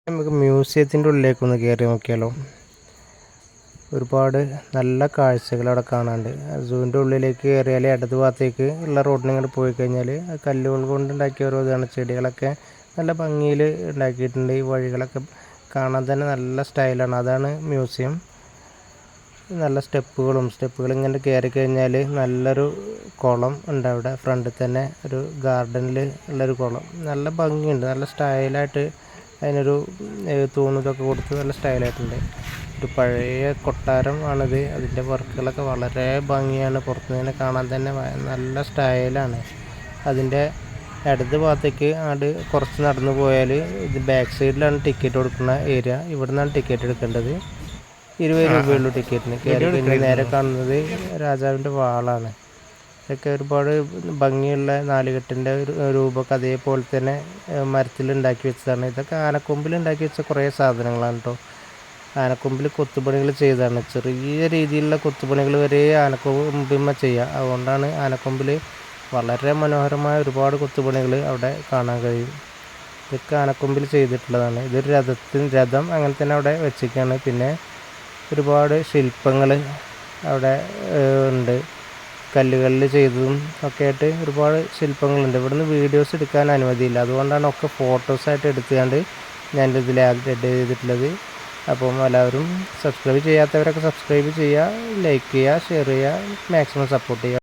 നമുക്ക് മ്യൂസിയത്തിൻ്റെ ഉള്ളിലേക്കൊന്ന് കയറി നോക്കിയാലോ. ഒരുപാട് നല്ല കാഴ്ചകൾ അവിടെ കാണാനുണ്ട്. സൂവിൻ്റെ ഉള്ളിലേക്ക് കയറിയാൽ ഇടത് ഭാഗത്തേക്ക് ഉള്ള റോഡിന് ഇങ്ങോട്ട് പോയി കഴിഞ്ഞാൽ കല്ലുകൾ കൊണ്ട് ഉണ്ടാക്കിയ ഓരോ ഇതാണ്. ചെടികളൊക്കെ നല്ല ഭംഗിയിൽ ഉണ്ടാക്കിയിട്ടുണ്ട്. ഈ വഴികളൊക്കെ കാണാൻ തന്നെ നല്ല സ്റ്റൈലാണ്. അതാണ് മ്യൂസിയം. നല്ല സ്റ്റെപ്പുകൾ ഇങ്ങനെ കയറി കഴിഞ്ഞാൽ നല്ലൊരു കുളം ഉണ്ട് അവിടെ ഫ്രണ്ടിൽ തന്നെ. ഒരു ഗാർഡനിൽ ഉള്ളൊരു കുളം. നല്ല ഭംഗിയുണ്ട്. നല്ല സ്റ്റൈലായിട്ട് അതിനൊരു തൂണിതൊക്കെ കൊടുത്ത് നല്ല സ്റ്റൈലായിട്ടുണ്ട്. ഒരു പഴയ കൊട്ടാരം ആണിത്. അതിൻ്റെ വർക്കുകളൊക്കെ വളരെ ഭംഗിയാണ്. പുറത്തുനിന്ന് കാണാൻ തന്നെ നല്ല സ്റ്റൈലാണ്. അതിൻ്റെ ഇടത് ഭാഗത്തേക്ക് കുറച്ച് നടന്നു പോയാൽ ഇത് ബാക്ക് സൈഡിലാണ് ടിക്കറ്റ് കൊടുക്കുന്ന ഏരിയ. ഇവിടെ നിന്നാണ് ടിക്കറ്റ് എടുക്കേണ്ടത്. 20 രൂപയുള്ളൂ ടിക്കറ്റിന്. കയറി കഴിഞ്ഞ് നേരെ കാണുന്നത് രാജാവിൻ്റെ വാളാണ്. ഇതൊക്കെ ഒരുപാട് ഭംഗിയുള്ള നാലുകെട്ടിൻ്റെ രൂപമൊക്കെ അതേപോലെ തന്നെ മരത്തിൽ ഉണ്ടാക്കി വെച്ചതാണ്. ഇതൊക്കെ ആനക്കൊമ്പിൽ ഉണ്ടാക്കി വെച്ച കുറേ സാധനങ്ങളാണ് കേട്ടോ. ആനക്കൊമ്പിൽ കൊത്തുപണികൾ ചെയ്തതാണ്. ചെറിയ രീതിയിലുള്ള കൊത്തുപണികൾ വരെ ആനക്കൊമ്പിന്മേൽ ചെയ്യുക. അതുകൊണ്ടാണ് ആനക്കൊമ്പിൽ വളരെ മനോഹരമായ ഒരുപാട് കൊത്തുപണികൾ അവിടെ കാണാൻ കഴിയും. ഇതൊക്കെ ആനക്കൊമ്പിൽ ചെയ്തിട്ടുള്ളതാണ്. ഇതൊരു രഥം അങ്ങനെ തന്നെ അവിടെ വെച്ചിരിക്കുകയാണ്. പിന്നെ ഒരുപാട് ശില്പങ്ങൾ അവിടെ ഉണ്ട്. കല്ലുകളിൽ ചെയ്തതും ഒക്കെ ആയിട്ട് ഒരുപാട് ശില്പങ്ങളുണ്ട്. ഇവിടുന്ന് വീഡിയോസ് എടുക്കാൻ അനുമതിയില്ല. അതുകൊണ്ടാണ് ഒക്കെ ഫോട്ടോസായിട്ട് എടുത്തുകൊണ്ട് ഞാൻ ഇതിൽ ആഡ് ചെയ്തിട്ടുള്ളത്. അപ്പം എല്ലാവരും സബ്സ്ക്രൈബ് ചെയ്യാത്തവരൊക്കെ സബ്സ്ക്രൈബ് ചെയ്യുക, ലൈക്ക് ചെയ്യുക, ഷെയർ ചെയ്യുക, മാക്സിമം സപ്പോർട്ട് ചെയ്യുക.